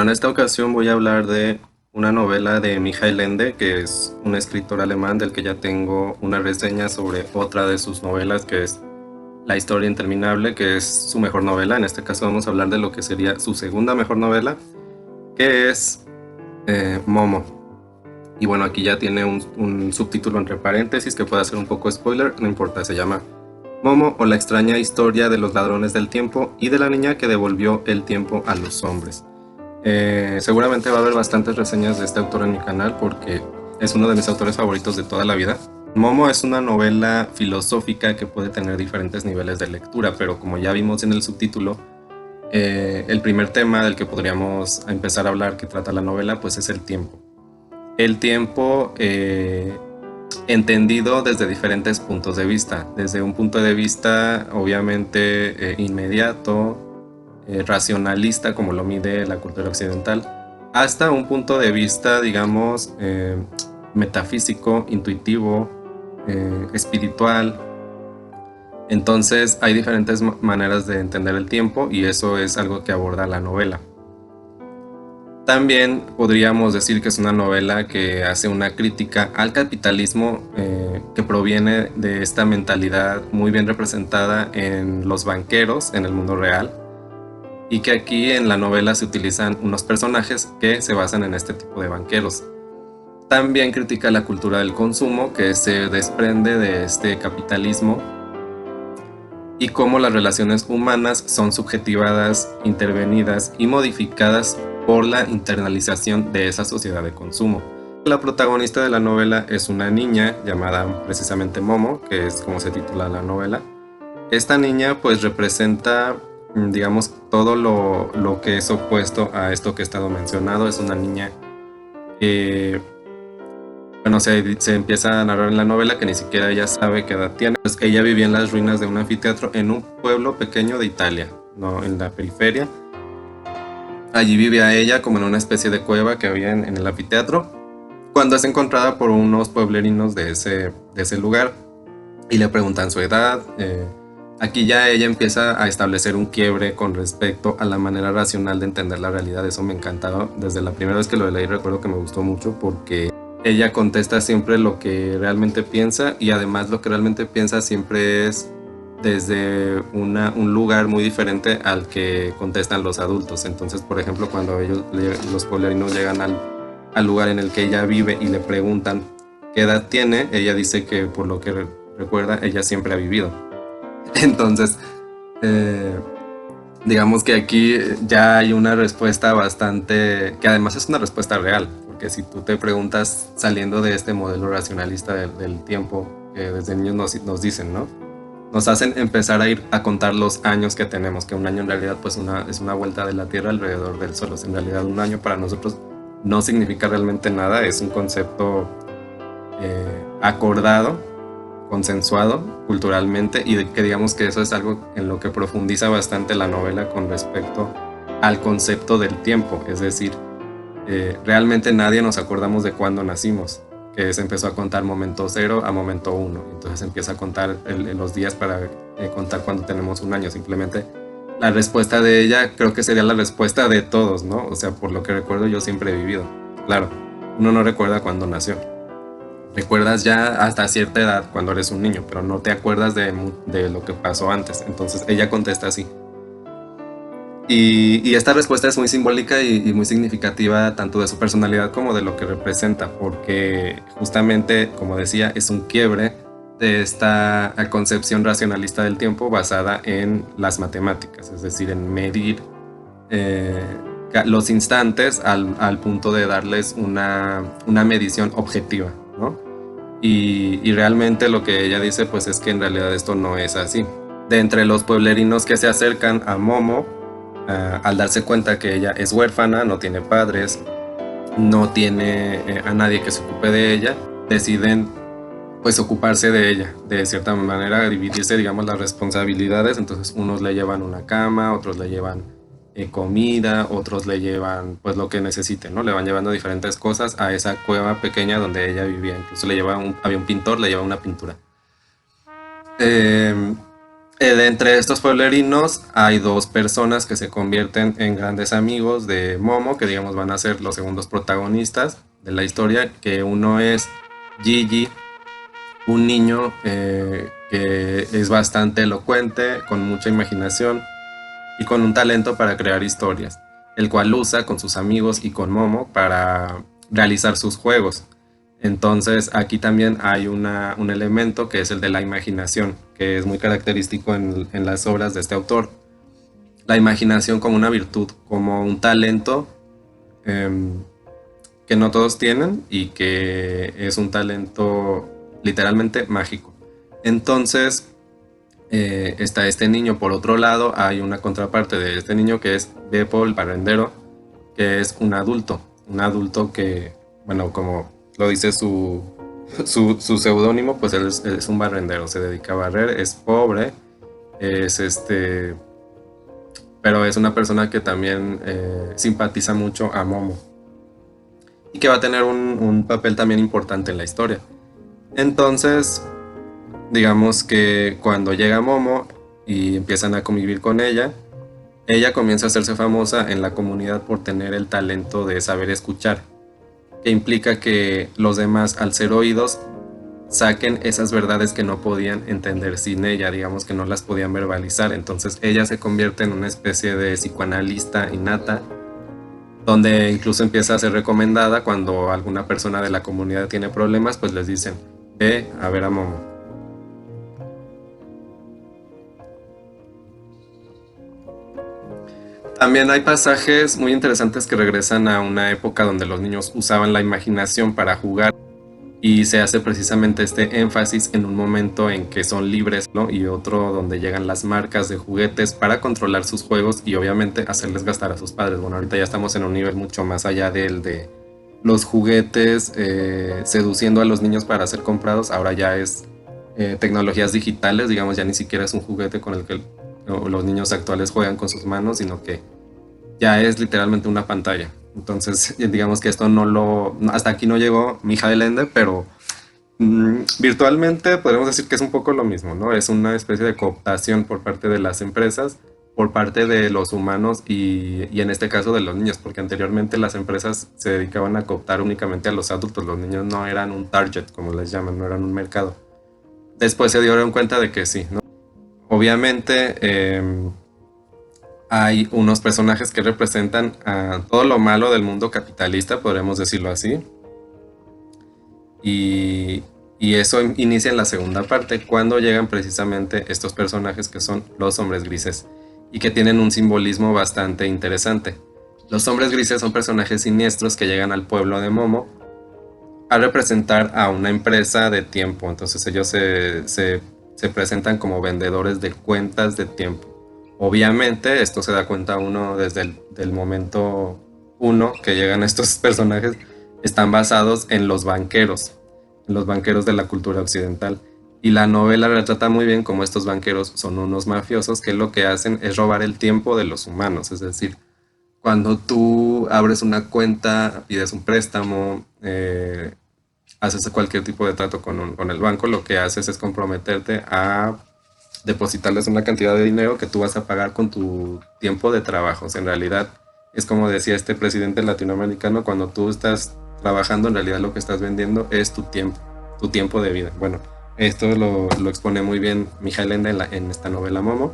Bueno, en esta ocasión voy a hablar de una novela de Michael Ende, que es un escritor alemán del que ya tengo una reseña sobre otra de sus novelas, que es La historia interminable, que es su mejor novela. En este caso vamos a hablar de lo que sería su segunda mejor novela, que es Momo. Y bueno, aquí ya tiene un subtítulo entre paréntesis que puede ser un poco spoiler, no importa, se llama Momo o la extraña historia de los ladrones del tiempo y de la niña que devolvió el tiempo a los hombres. Seguramente va a haber bastantes reseñas de este autor en mi canal porque es uno de mis autores favoritos de toda la vida. Momo es una novela filosófica que puede tener diferentes niveles de lectura, pero como ya vimos en el subtítulo, el primer tema del que podríamos empezar a hablar que trata la novela pues es el tiempo. El tiempo entendido desde diferentes puntos de vista, desde un punto de vista obviamente inmediato, racionalista como lo mide la cultura occidental, hasta un punto de vista, digamos, metafísico, intuitivo, espiritual. Entonces hay diferentes maneras de entender el tiempo y eso es algo que aborda la novela. También podríamos decir que es una novela que hace una crítica al capitalismo que proviene de esta mentalidad muy bien representada en los banqueros en el mundo real, y que aquí en la novela se utilizan unos personajes que se basan en este tipo de banqueros. También critica la cultura del consumo que se desprende de este capitalismo y cómo las relaciones humanas son subjetivadas, intervenidas y modificadas por la internalización de esa sociedad de consumo. La protagonista de la novela es una niña llamada precisamente Momo, que es como se titula la novela. Esta niña pues representa, digamos, todo lo que es opuesto a esto que he estado mencionado. Es una niña que, bueno, se empieza a narrar en la novela que ni siquiera ella sabe qué edad tiene. Pues ella vivía en las ruinas de un anfiteatro en un pueblo pequeño de Italia, no en la periferia. Allí vivía ella como en una especie de cueva que había en el anfiteatro, cuando es encontrada por unos pueblerinos de ese lugar y le preguntan su edad. Aquí ya ella empieza a establecer un quiebre con respecto a la manera racional de entender la realidad. Eso me encantaba. Desde la primera vez que lo leí recuerdo que me gustó mucho porque ella contesta siempre lo que realmente piensa, y además lo que realmente piensa siempre es desde un lugar muy diferente al que contestan los adultos. Entonces, por ejemplo, cuando los pueblerinos llegan al lugar en el que ella vive y le preguntan qué edad tiene, ella dice que por lo que recuerda, ella siempre ha vivido. Entonces, eh, digamos que aquí ya hay una respuesta bastante, que además es una respuesta real, porque si tú te preguntas saliendo de este modelo racionalista del tiempo que desde niños nos dicen, ¿no? Nos hacen empezar a ir a contar los años que tenemos, que un año en realidad pues es una vuelta de la Tierra alrededor del Sol. En realidad un año para nosotros no significa realmente nada, es un concepto acordado, consensuado culturalmente, y que digamos que eso es algo en lo que profundiza bastante la novela con respecto al concepto del tiempo. Es decir, realmente nadie nos acordamos de cuándo nacimos, que se empezó a contar momento 0 a momento 1, entonces empieza a contar los días para contar cuando tenemos un año. Simplemente la respuesta de ella creo que sería la respuesta de todos, ¿no? O sea, por lo que recuerdo, yo siempre he vivido. Claro, uno no recuerda cuándo nació. Recuerdas ya hasta cierta edad cuando eres un niño, pero no te acuerdas de lo que pasó antes. Entonces ella contesta así. Y esta respuesta es muy simbólica y muy significativa tanto de su personalidad como de lo que representa, porque justamente, como decía, es un quiebre de esta concepción racionalista del tiempo basada en las matemáticas, es decir, en medir los instantes al punto de darles una medición objetiva, ¿no? Y realmente lo que ella dice pues es que en realidad esto no es así. De entre los pueblerinos que se acercan a Momo, al darse cuenta que ella es huérfana, no tiene padres, no tiene a nadie que se ocupe de ella, deciden pues ocuparse de ella, de cierta manera dividirse, digamos, las responsabilidades. Entonces unos le llevan una cama, otros le llevan comida, otros le llevan pues lo que necesiten, ¿no? Le van llevando diferentes cosas a esa cueva pequeña donde ella vivía. Incluso había un pintor, le lleva una pintura. Eh, De entre estos pueblerinos hay dos personas que se convierten en grandes amigos de Momo, que digamos van a ser los segundos protagonistas de la historia, que uno es Gigi, un niño que es bastante elocuente, con mucha imaginación y con un talento para crear historias, el cual usa con sus amigos y con Momo para realizar sus juegos. Entonces aquí también hay un elemento que es el de la imaginación, que es muy característico en las obras de este autor. La imaginación como una virtud, como un talento eh, que no todos tienen y que es un talento literalmente mágico. Entonces está este niño. Por otro lado, hay una contraparte de este niño que es Beppo el barrendero, que es un adulto que, bueno, como lo dice su seudónimo, pues él es un barrendero, se dedica a barrer, es pobre, es pero es una persona que también simpatiza mucho a Momo y que va a tener un papel también importante en la historia. Entonces, digamos que cuando llega Momo y empiezan a convivir con ella comienza a hacerse famosa en la comunidad por tener el talento de saber escuchar, que implica que los demás, al ser oídos, saquen esas verdades que no podían entender sin ella, digamos que no las podían verbalizar. Entonces ella se convierte en una especie de psicoanalista innata, donde incluso empieza a ser recomendada cuando alguna persona de la comunidad tiene problemas, pues les dicen, ve a ver a Momo. También hay pasajes muy interesantes que regresan a una época donde los niños usaban la imaginación para jugar y se hace precisamente este énfasis en un momento en que son libres, ¿no? Y otro donde llegan las marcas de juguetes para controlar sus juegos y obviamente hacerles gastar a sus padres. Bueno, ahorita ya estamos en un nivel mucho más allá del de los juguetes seduciendo a los niños para ser comprados. Ahora ya es tecnologías digitales, digamos, ya ni siquiera es un juguete con el que los niños actuales juegan con sus manos, sino que ya es literalmente una pantalla. Entonces, digamos que esto hasta aquí no llegó Mijael Ende, pero virtualmente podemos decir que es un poco lo mismo, ¿no? Es una especie de cooptación por parte de las empresas, por parte de los humanos y en este caso de los niños, porque anteriormente las empresas se dedicaban a cooptar únicamente a los adultos, los niños no eran un target, como les llaman, no eran un mercado. Después se dieron cuenta de que sí, ¿no? Obviamente hay unos personajes que representan a todo lo malo del mundo capitalista, podríamos decirlo así. Y, y eso inicia en la segunda parte, cuando llegan precisamente estos personajes que son los hombres grises y que tienen un simbolismo bastante interesante. Los hombres grises son personajes siniestros que llegan al pueblo de Momo a representar a una empresa de tiempo. Entonces ellos se presentan como vendedores de cuentas de tiempo. Obviamente esto se da cuenta uno desde el del momento uno que llegan estos personajes, están basados en los banqueros de la cultura occidental. Y la novela retrata muy bien cómo estos banqueros son unos mafiosos que lo que hacen es robar el tiempo de los humanos. Es decir, cuando tú abres una cuenta, pides un préstamo, haces cualquier tipo de trato con el banco, lo que haces es comprometerte a depositarles una cantidad de dinero que tú vas a pagar con tu tiempo de trabajo. O sea, en realidad es como decía este presidente latinoamericano, cuando tú estás trabajando, en realidad lo que estás vendiendo es tu tiempo de vida. Bueno, esto lo expone muy bien Mijael Ende en esta novela Momo.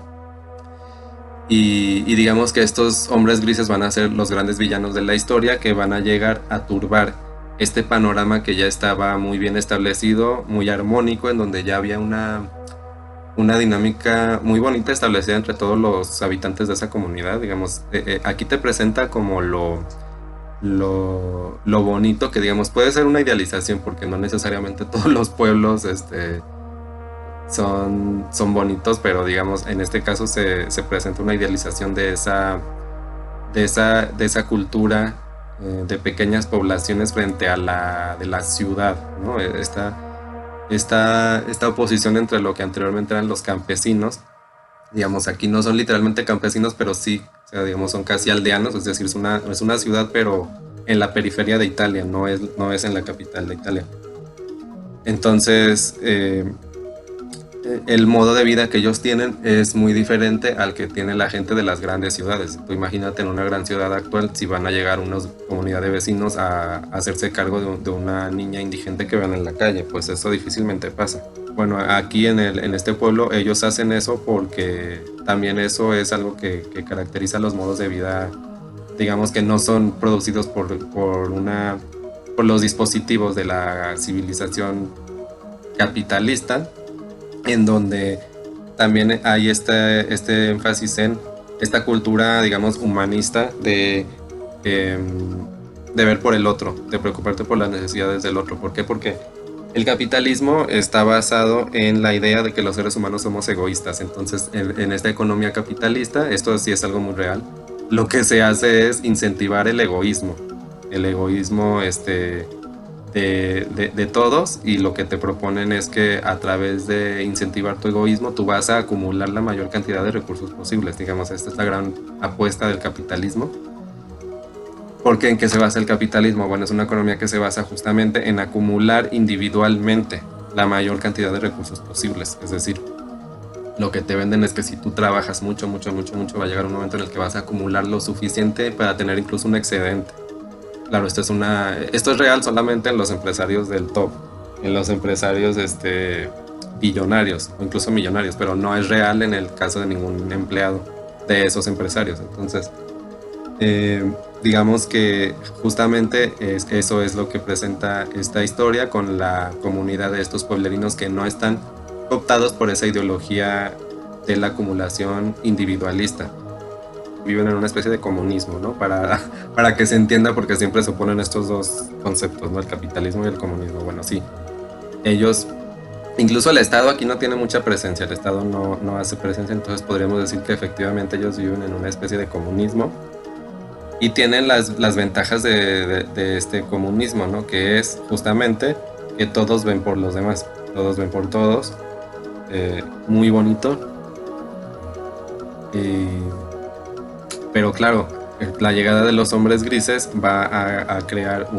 Y digamos que estos hombres grises van a ser los grandes villanos de la historia que van a llegar a turbar este panorama que ya estaba muy bien establecido, muy armónico, en donde ya había una dinámica muy bonita establecida entre todos los habitantes de esa comunidad. Digamos, aquí te presenta como lo bonito que, digamos, puede ser una idealización porque no necesariamente todos los pueblos son bonitos, pero digamos, en este caso se presenta una idealización de esa cultura de pequeñas poblaciones frente a la de la ciudad, ¿no? Esta oposición entre lo que anteriormente eran los campesinos, digamos, aquí no son literalmente campesinos, pero sí, o sea, digamos, son casi aldeanos, es decir, es una ciudad, pero en la periferia de Italia, no es en la capital de Italia. Entonces, el modo de vida que ellos tienen es muy diferente al que tiene la gente de las grandes ciudades. Tú imagínate en una gran ciudad actual si van a llegar una comunidad de vecinos a hacerse cargo de una niña indigente que ven en la calle, pues eso difícilmente pasa. Bueno, aquí en este pueblo ellos hacen eso porque también eso es algo que caracteriza los modos de vida, digamos que no son producidos por los dispositivos de la civilización capitalista, en donde también hay este énfasis en esta cultura, digamos, humanista de ver por el otro, de preocuparte por las necesidades del otro. ¿Por qué? Porque el capitalismo está basado en la idea de que los seres humanos somos egoístas. Entonces, en esta economía capitalista, esto sí es algo muy real, lo que se hace es incentivar el egoísmo de todos, y lo que te proponen es que a través de incentivar tu egoísmo tú vas a acumular la mayor cantidad de recursos posibles. Digamos, esta es la gran apuesta del capitalismo. ¿Por qué? ¿En qué se basa el capitalismo? Bueno, es una economía que se basa justamente en acumular individualmente la mayor cantidad de recursos posibles. Es decir, lo que te venden es que si tú trabajas mucho, mucho, mucho, mucho, va a llegar un momento en el que vas a acumular lo suficiente para tener incluso un excedente. Claro, esto es real solamente en los empresarios del top, en los empresarios billonarios o incluso millonarios, pero no es real en el caso de ningún empleado de esos empresarios. Entonces, digamos que justamente eso es lo que presenta esta historia con la comunidad de estos pueblerinos que no están cooptados por esa ideología de la acumulación individualista. Viven en una especie de comunismo, ¿no? Para que se entienda, porque siempre se oponen estos dos conceptos, ¿no? El capitalismo y el comunismo. Bueno, sí, ellos, incluso el Estado aquí no tiene mucha presencia, el Estado no hace presencia, entonces podríamos decir que efectivamente ellos viven en una especie de comunismo y tienen las ventajas de este comunismo, ¿no? Que es justamente que todos ven por los demás, todos ven por todos, muy bonito. Pero claro, la llegada de los hombres grises va a crear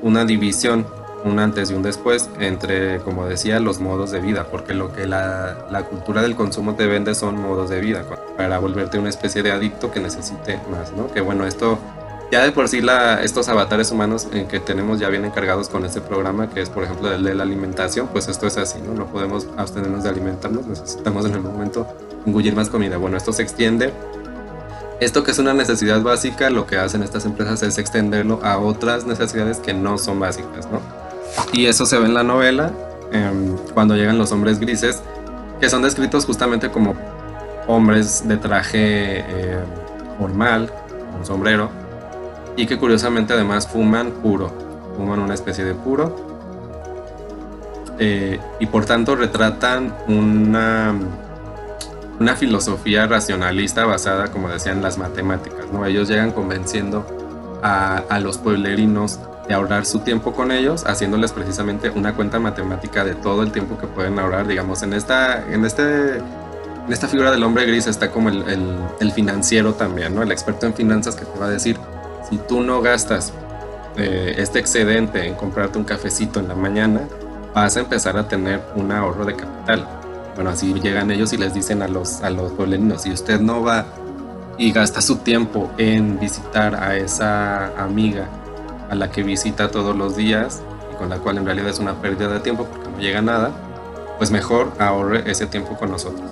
una división, un antes y un después, entre, como decía, los modos de vida, porque lo que la cultura del consumo te vende son modos de vida, para volverte una especie de adicto que necesite más, ¿no? Que bueno, esto ya de por sí estos avatares humanos que tenemos ya vienen cargados con este programa, que es por ejemplo el de la alimentación. Pues esto es así, ¿no? No podemos abstenernos de alimentarnos, necesitamos en el momento engullir más comida. Bueno, esto se extiende. Esto que es una necesidad básica, lo que hacen estas empresas es extenderlo a otras necesidades que no son básicas, ¿no? Y eso se ve en la novela, cuando llegan los hombres grises, que son descritos justamente como hombres de traje formal, con sombrero, y que curiosamente además fuman una especie de puro, y por tanto retratan una filosofía racionalista basada, como decían, en las matemáticas, ¿no? Ellos llegan convenciendo a los pueblerinos de ahorrar su tiempo con ellos, haciéndoles precisamente una cuenta matemática de todo el tiempo que pueden ahorrar. Digamos, en esta figura del hombre gris está como el financiero también, ¿no? El experto en finanzas, que te va a decir, si tú no gastas este excedente en comprarte un cafecito en la mañana, vas a empezar a tener un ahorro de capital. Bueno, así llegan ellos y les dicen a los pueblerinos, si usted no va y gasta su tiempo en visitar a esa amiga a la que visita todos los días y con la cual en realidad es una pérdida de tiempo porque no llega nada, pues mejor ahorre ese tiempo con nosotros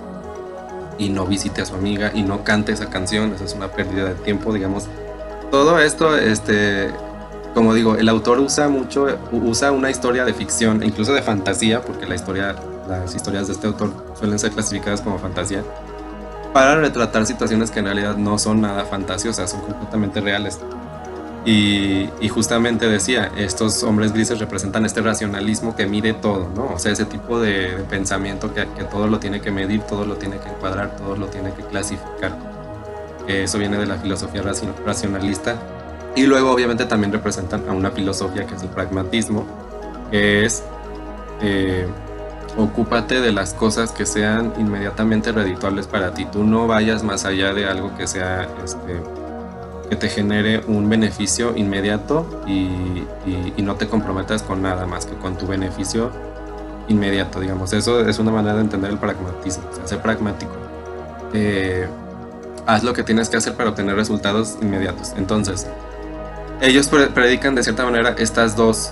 y no visite a su amiga y no cante esa canción, esa es una pérdida de tiempo. Digamos, todo esto, como digo, el autor usa una historia de ficción, incluso de fantasía, porque las historias de este autor suelen ser clasificadas como fantasía, para retratar situaciones que en realidad no son nada fantasiosas, son completamente reales. Y justamente decía, estos hombres grises representan este racionalismo que mide todo, ¿no? O sea, ese tipo de pensamiento que todo lo tiene que medir, todo lo tiene que encuadrar, todo lo tiene que clasificar. Eso viene de la filosofía racionalista. Y luego obviamente también representan a una filosofía que es el pragmatismo, que es ocúpate de las cosas que sean inmediatamente redituables para ti. Tú no vayas más allá de algo que sea que te genere un beneficio inmediato y no te comprometas con nada más que con tu beneficio inmediato, digamos. Eso es una manera de entender el pragmatismo, o sea, ser pragmático. Eh, Haz lo que tienes que hacer para obtener resultados inmediatos. Entonces, ellos predican de cierta manera estas dos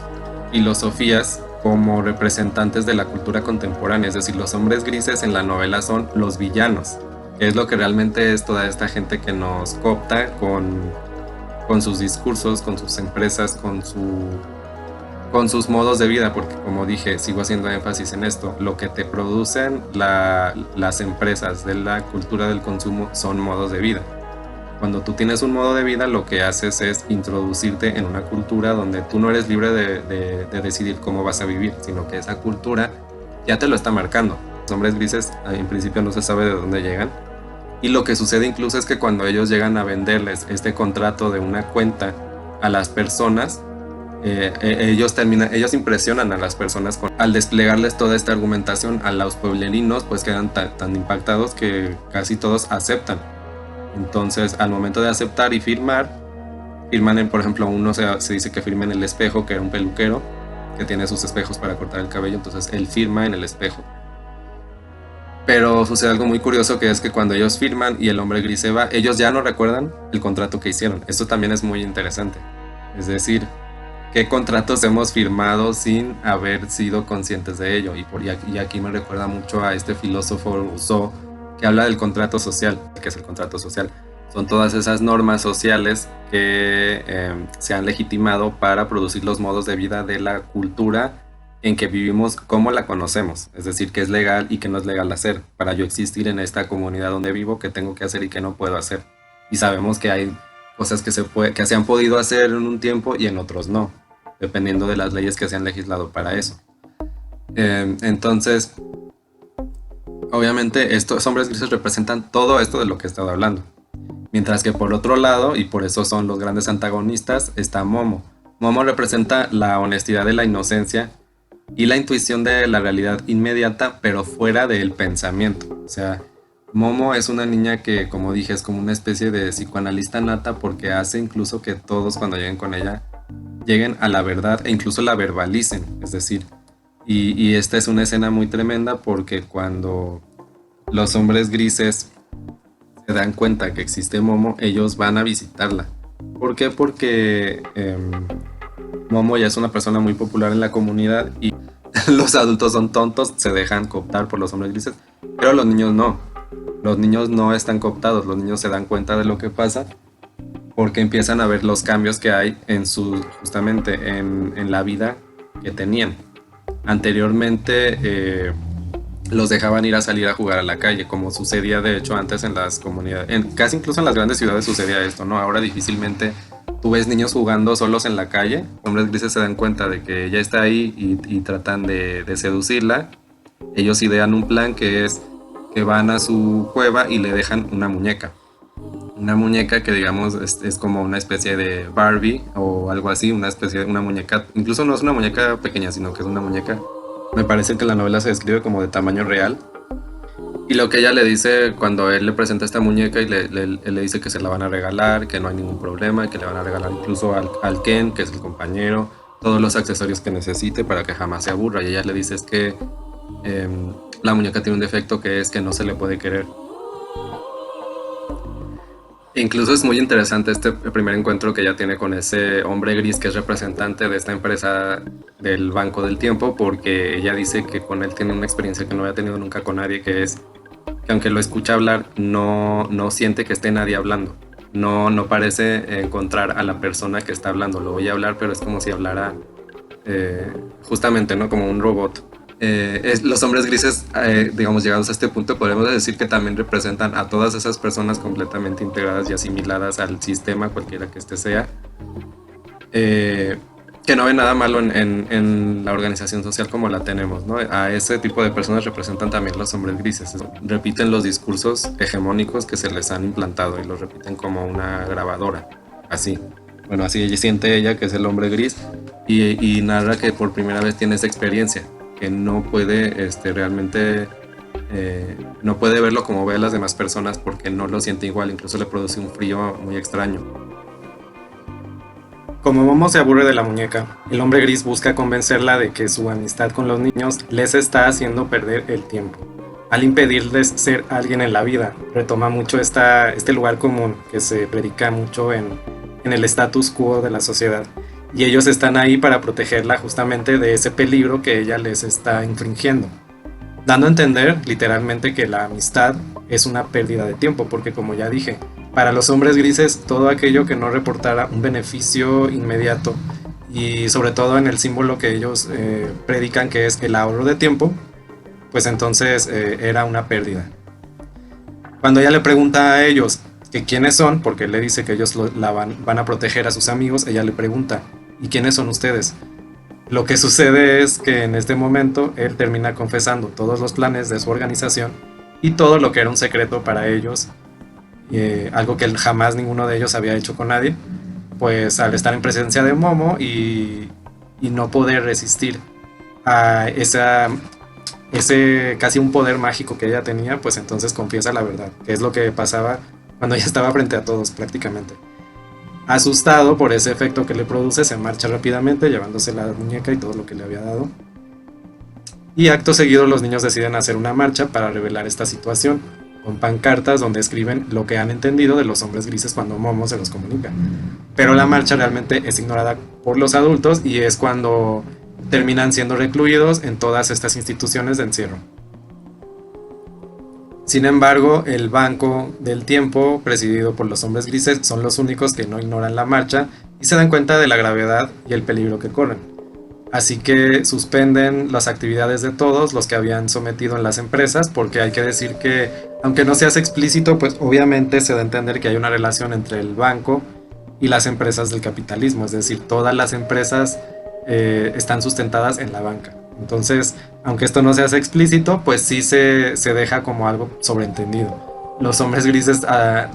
filosofías como representantes de la cultura contemporánea, es decir, los hombres grises en la novela son los villanos, que es lo que realmente es toda esta gente que nos coopta con sus discursos, con sus empresas, con sus modos de vida, porque como dije, sigo haciendo énfasis en esto, lo que te producen las empresas de la cultura del consumo son modos de vida. Cuando tú tienes un modo de vida, lo que haces es introducirte en una cultura donde tú no eres libre de decidir cómo vas a vivir, sino que esa cultura ya te lo está marcando. Los hombres grises en principio no se sabe de dónde llegan, y lo que sucede incluso es que cuando ellos llegan a venderles este contrato de una cuenta a las personas, ellos impresionan a las personas al desplegarles toda esta argumentación. A los pueblerinos pues quedan tan impactados que casi todos aceptan. Entonces, al momento de aceptar y firman por ejemplo, uno se dice que firma en el espejo, que era un peluquero que tiene sus espejos para cortar el cabello, entonces él firma en el espejo. Pero sucede algo muy curioso, que es que cuando ellos firman y el hombre gris se va, ellos ya no recuerdan el contrato que hicieron. Esto también es muy interesante. Es decir, qué contratos hemos firmado sin haber sido conscientes de ello. Y aquí me recuerda mucho a este filósofo Rousseau, que habla del contrato social. ¿Qué es el contrato social? Son todas esas normas sociales que se han legitimado para producir los modos de vida de la cultura en que vivimos, como la conocemos. Es decir, qué es legal y qué no es legal hacer. Para yo existir en esta comunidad donde vivo, qué tengo que hacer y qué no puedo hacer. Y sabemos que hay cosas que se han podido hacer en un tiempo y en otros no, dependiendo de las leyes que se han legislado para eso. Entonces, obviamente estos hombres grises representan todo esto de lo que he estado hablando. Mientras que por otro lado, y por eso son los grandes antagonistas, está Momo. Momo representa la honestidad de la inocencia y la intuición de la realidad inmediata, pero fuera del pensamiento. O sea, Momo es una niña que, como dije, es como una especie de psicoanalista nata, porque hace incluso que todos cuando lleguen con ella lleguen a la verdad e incluso la verbalicen. Es decir, y esta es una escena muy tremenda, porque cuando los hombres grises se dan cuenta que existe Momo, ellos van a visitarla. ¿Por qué? Porque Momo ya es una persona muy popular en la comunidad y los adultos son tontos, se dejan cooptar por los hombres grises, pero los niños no. Los niños no están cooptados, los niños se dan cuenta de lo que pasa porque empiezan a ver los cambios que hay justamente en la vida que tenían. Anteriormente los dejaban ir a salir a jugar a la calle, como sucedía de hecho antes en las comunidades, casi incluso en las grandes ciudades sucedía esto, ¿no? Ahora difícilmente tú ves niños jugando solos en la calle. Los hombres grises se dan cuenta de que ella está ahí y tratan de seducirla. Ellos idean un plan, que es que van a su cueva y le dejan una muñeca. Una muñeca que, digamos, es como una especie de Barbie o algo así, una muñeca, incluso no es una muñeca pequeña, sino que es una muñeca, me parece que la novela se describe como de tamaño real. Y lo que ella le dice cuando él le presenta esta muñeca, y él le dice que se la van a regalar, que no hay ningún problema, que le van a regalar incluso al Ken, que es el compañero, todos los accesorios que necesite para que jamás se aburra. Y ella le dice es que la muñeca tiene un defecto, que es que no se le puede querer. Incluso es muy interesante este primer encuentro que ella tiene con ese hombre gris que es representante de esta empresa del Banco del Tiempo, porque ella dice que con él tiene una experiencia que no había tenido nunca con nadie, que es que aunque lo escucha hablar, no siente que esté nadie hablando. No parece encontrar a la persona que está hablando. Lo oye hablar, pero es como si hablara justamente, ¿no? Como un robot. Los hombres grises, digamos, llegados a este punto, podemos decir que también representan a todas esas personas completamente integradas y asimiladas al sistema, cualquiera que este sea, que no ven nada malo en la organización social como la tenemos, ¿no? A ese tipo de personas representan también los hombres grises. Repiten los discursos hegemónicos que se les han implantado y los repiten como una grabadora, así. Bueno, así siente ella, que es el hombre gris, y narra que por primera vez tiene esa experiencia, que no puede realmente no puede verlo como ve a las demás personas, porque no lo siente igual, incluso le produce un frío muy extraño. Como Momo se aburre de la muñeca, el hombre gris busca convencerla de que su amistad con los niños les está haciendo perder el tiempo. Al impedirles ser alguien en la vida, retoma mucho este lugar común que se predica mucho en el status quo de la sociedad. Y ellos están ahí para protegerla justamente de ese peligro que ella les está infringiendo, dando a entender literalmente que la amistad es una pérdida de tiempo, porque como ya dije, para los hombres grises todo aquello que no reportara un beneficio inmediato y sobre todo en el símbolo que ellos predican, que es el ahorro de tiempo, pues entonces era una pérdida. Cuando ella le pregunta a ellos que quiénes son, porque él le dice que ellos van a proteger a sus amigos, ella le pregunta, ¿y quiénes son ustedes? Lo que sucede es que en este momento él termina confesando todos los planes de su organización y todo lo que era un secreto para ellos, algo que jamás ninguno de ellos había hecho con nadie, pues al estar en presencia de Momo y no poder resistir a ese casi un poder mágico que ella tenía, pues entonces confiesa la verdad, que es lo que pasaba cuando ella estaba frente a todos prácticamente. Asustado por ese efecto que le produce, se marcha rápidamente llevándose la muñeca y todo lo que le había dado. Y acto seguido los niños deciden hacer una marcha para revelar esta situación, con pancartas donde escriben lo que han entendido de los hombres grises cuando Momo se los comunica. Pero la marcha realmente es ignorada por los adultos y es cuando terminan siendo recluidos en todas estas instituciones de encierro. Sin embargo, el Banco del Tiempo, presidido por los hombres grises, son los únicos que no ignoran la marcha y se dan cuenta de la gravedad y el peligro que corren. Así que suspenden las actividades de todos los que habían sometido en las empresas, porque hay que decir que, aunque no se hace explícito, pues obviamente se da a entender que hay una relación entre el banco y las empresas del capitalismo, es decir, todas las empresas están sustentadas en la banca. Entonces, aunque esto no se hace explícito, pues sí se deja como algo sobreentendido. Los hombres grises,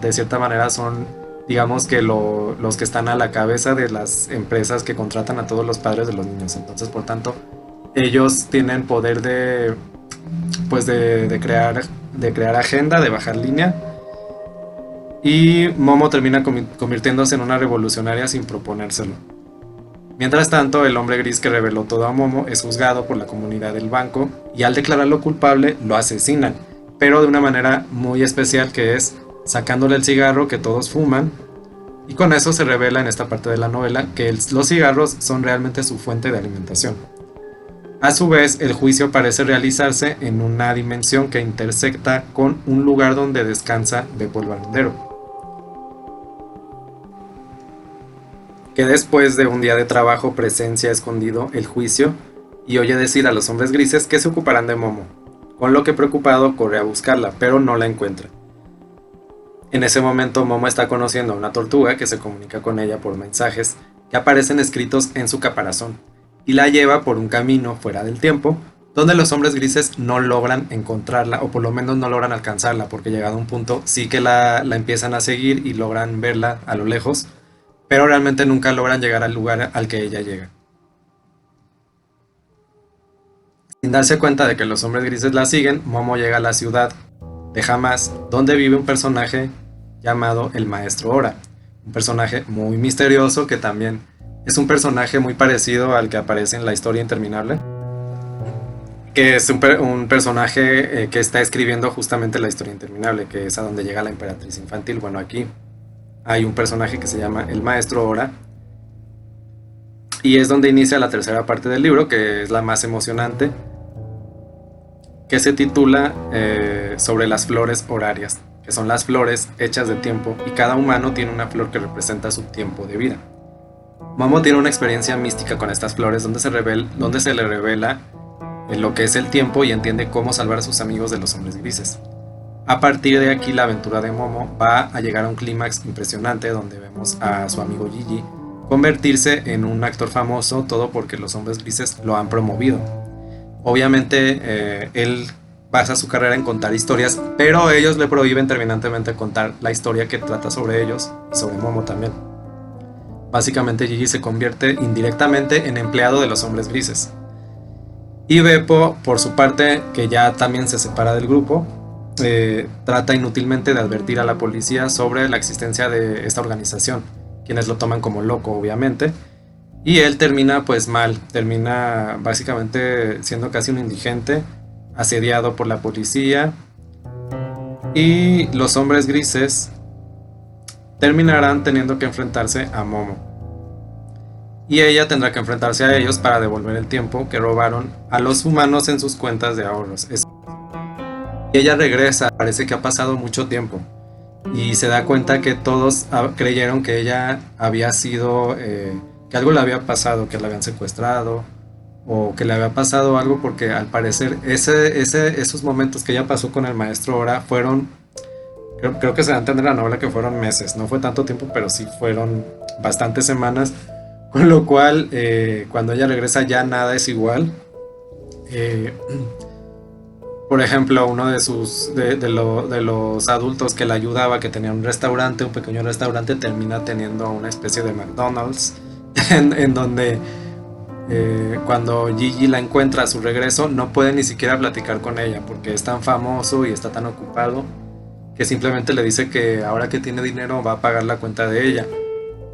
de cierta manera, son, digamos que los que están a la cabeza de las empresas que contratan a todos los padres de los niños. Entonces, por tanto, ellos tienen poder pues de crear agenda, de bajar línea. Y Momo termina convirtiéndose en una revolucionaria sin proponérselo. Mientras tanto, el hombre gris que reveló todo a Momo es juzgado por la comunidad del banco y al declararlo culpable lo asesinan, pero de una manera muy especial, que es sacándole el cigarro que todos fuman, y con eso se revela en esta parte de la novela que los cigarros son realmente su fuente de alimentación. A su vez, el juicio parece realizarse en una dimensión que intersecta con un lugar donde descansa Beppo el barrendero, que después de un día de trabajo presencia escondido el juicio y oye decir a los hombres grises que se ocuparán de Momo, con lo que preocupado corre a buscarla, pero no la encuentra. En ese momento Momo está conociendo a una tortuga que se comunica con ella por mensajes que aparecen escritos en su caparazón y la lleva por un camino fuera del tiempo donde los hombres grises no logran encontrarla, o por lo menos no logran alcanzarla, porque llegado a un punto sí que la empiezan a seguir y logran verla a lo lejos, pero realmente nunca logran llegar al lugar al que ella llega. Sin darse cuenta de que los hombres grises la siguen, Momo llega a la ciudad de Jamás, donde vive un personaje llamado el Maestro Ora, un personaje muy misterioso que también es un personaje muy parecido al que aparece en la Historia Interminable, que es un personaje que está escribiendo justamente la Historia Interminable, que es a donde llega la emperatriz infantil. Bueno, aquí hay un personaje que se llama el Maestro Ora y es donde inicia la tercera parte del libro, que es la más emocionante, que se titula sobre las flores horarias, que son las flores hechas de tiempo, y cada humano tiene una flor que representa su tiempo de vida. Momo tiene una experiencia mística con estas flores donde se le revela lo que es el tiempo y entiende cómo salvar a sus amigos de los hombres grises. A partir de aquí la aventura de Momo va a llegar a un clímax impresionante donde vemos a su amigo Gigi convertirse en un actor famoso, todo porque los hombres grises lo han promovido. Obviamente él basa su carrera en contar historias, pero ellos le prohíben terminantemente contar la historia que trata sobre ellos y sobre Momo también. Básicamente Gigi se convierte indirectamente en empleado de los hombres grises. Y Beppo, por su parte, que ya también se separa del grupo, trata inútilmente de advertir a la policía sobre la existencia de esta organización, quienes lo toman como loco, obviamente. Y él termina pues mal, termina básicamente siendo casi un indigente, asediado por la policía. Y los hombres grises terminarán teniendo que enfrentarse a Momo. Y ella tendrá que enfrentarse a ellos para devolver el tiempo que robaron a los humanos en sus cuentas de ahorros. Y ella regresa, parece que ha pasado mucho tiempo. Y se da cuenta que todos creyeron que ella había sido, que algo le había pasado, que la habían secuestrado o que le había pasado algo porque al parecer esos momentos que ella pasó con el maestro ahora fueron, creo que se da a entender en la novela que fueron meses, no fue tanto tiempo, pero sí fueron bastantes semanas, con lo cual cuando ella regresa ya nada es igual. Eh, por ejemplo, uno de los adultos que la ayudaba, que tenía un restaurante, un pequeño restaurante, termina teniendo una especie de McDonald's, en donde cuando Gigi la encuentra a su regreso, no puede ni siquiera platicar con ella, porque es tan famoso y está tan ocupado, que simplemente le dice que ahora que tiene dinero va a pagar la cuenta de ella.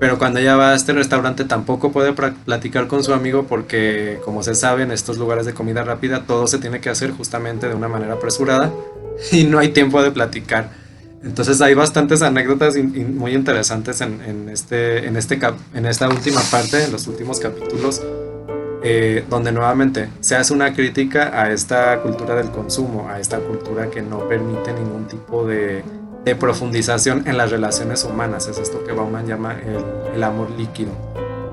Pero cuando ella va a este restaurante tampoco puede platicar con su amigo porque, como se sabe, en estos lugares de comida rápida todo se tiene que hacer justamente de una manera apresurada y no hay tiempo de platicar. Entonces hay bastantes anécdotas muy interesantes en esta última parte, en los últimos capítulos, donde nuevamente se hace una crítica a esta cultura del consumo, a esta cultura que no permite ningún tipo de profundización en las relaciones humanas. Es esto que Bauman llama el amor líquido.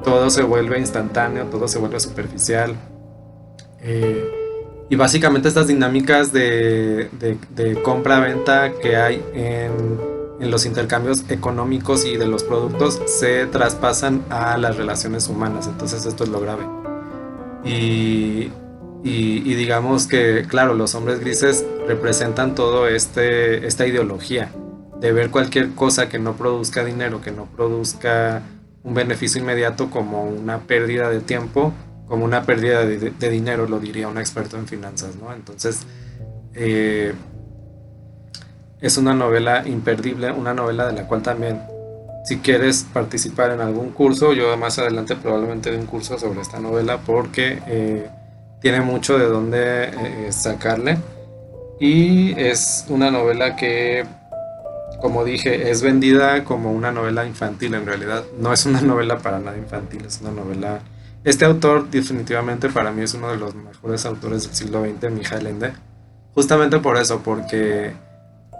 Todo se vuelve instantáneo, todo se vuelve superficial. eh, y básicamente estas dinámicas de compra-venta que hay en los intercambios económicos y de los productos se traspasan a las relaciones humanas. Entonces esto es lo grave. Y, y digamos que, claro, los hombres grises representan todo esta ideología de ver cualquier cosa que no produzca dinero, que no produzca un beneficio inmediato como una pérdida de tiempo, como una pérdida de dinero, lo diría un experto en finanzas, ¿no? Entonces, eh, es una novela imperdible, una novela de la cual también, si quieres participar en algún curso, yo más adelante probablemente de un curso sobre esta novela porque tiene mucho de dónde sacarle. Y es una novela que, como dije, es vendida como una novela infantil. En realidad no es una novela para nada infantil, es una novela... Este autor definitivamente para mí es uno de los mejores autores del siglo XX, Mijael Ende. Justamente por eso, porque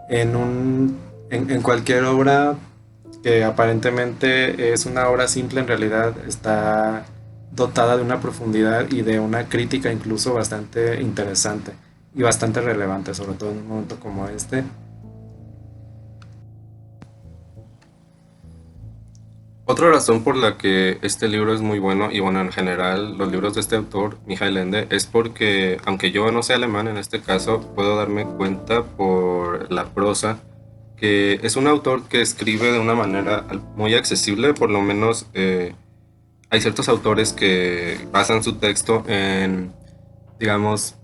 en cualquier obra que aparentemente es una obra simple, en realidad está dotada de una profundidad y de una crítica incluso bastante interesante y bastante relevante, sobre todo en un momento como este. Otra razón por la que este libro es muy bueno, y bueno, en general los libros de este autor, Michael Ende, es porque, aunque yo no sé alemán en este caso, puedo darme cuenta por la prosa que es un autor que escribe de una manera muy accesible. Por lo menos hay ciertos autores que basan su texto en, digamos,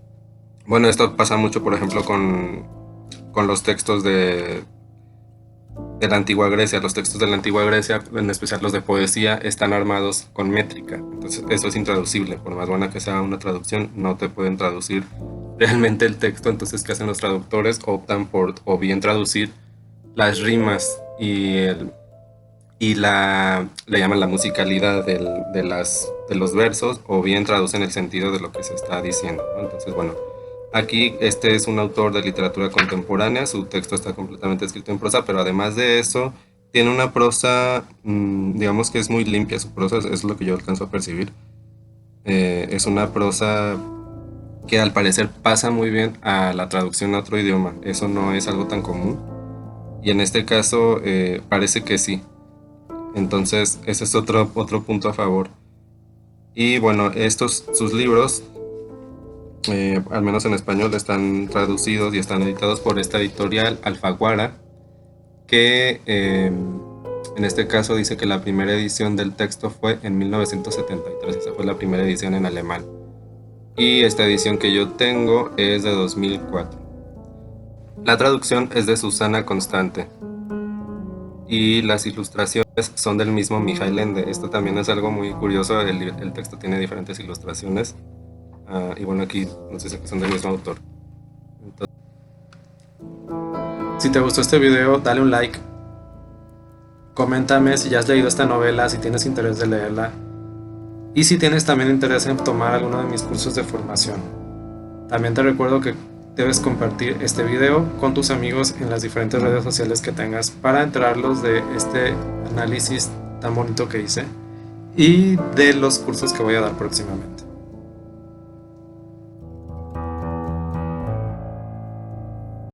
bueno, esto pasa mucho, por ejemplo, con los textos de la antigua Grecia. Los textos de la antigua Grecia, en especial los de poesía, están armados con métrica. Entonces, eso es intraducible. Por más buena que sea una traducción, no te pueden traducir realmente el texto. Entonces, ¿qué hacen los traductores? Optan por o bien traducir las rimas le llaman la musicalidad de los versos, o bien traducen el sentido de lo que se está diciendo, ¿no? Entonces, bueno, aquí este es un autor de literatura contemporánea, su texto está completamente escrito en prosa, pero además de eso, tiene una prosa, digamos que es muy limpia su prosa, es lo que yo alcanzo a percibir. Es una prosa que al parecer pasa muy bien a la traducción a otro idioma, eso no es algo tan común, y en este caso parece que sí. Entonces, ese es otro punto a favor. Y bueno, sus libros, al menos en español, están traducidos y están editados por esta editorial Alfaguara, que en este caso dice que la primera edición del texto fue en 1973. Esa fue la primera edición en alemán. Y esta edición que yo tengo es de 2004. La traducción es de Susana Constante. y las ilustraciones son del mismo Mijail Ende. Esto también es algo muy curioso, el texto tiene diferentes ilustraciones, y bueno, aquí nos dice que son del mismo autor. Entonces, si te gustó este video, dale un like. Coméntame si ya has leído esta novela, si tienes interés de leerla. Y si tienes también interés en tomar alguno de mis cursos de formación. También te recuerdo que debes compartir este video con tus amigos en las diferentes redes sociales que tengas para enterarlos de este análisis tan bonito que hice y de los cursos que voy a dar próximamente.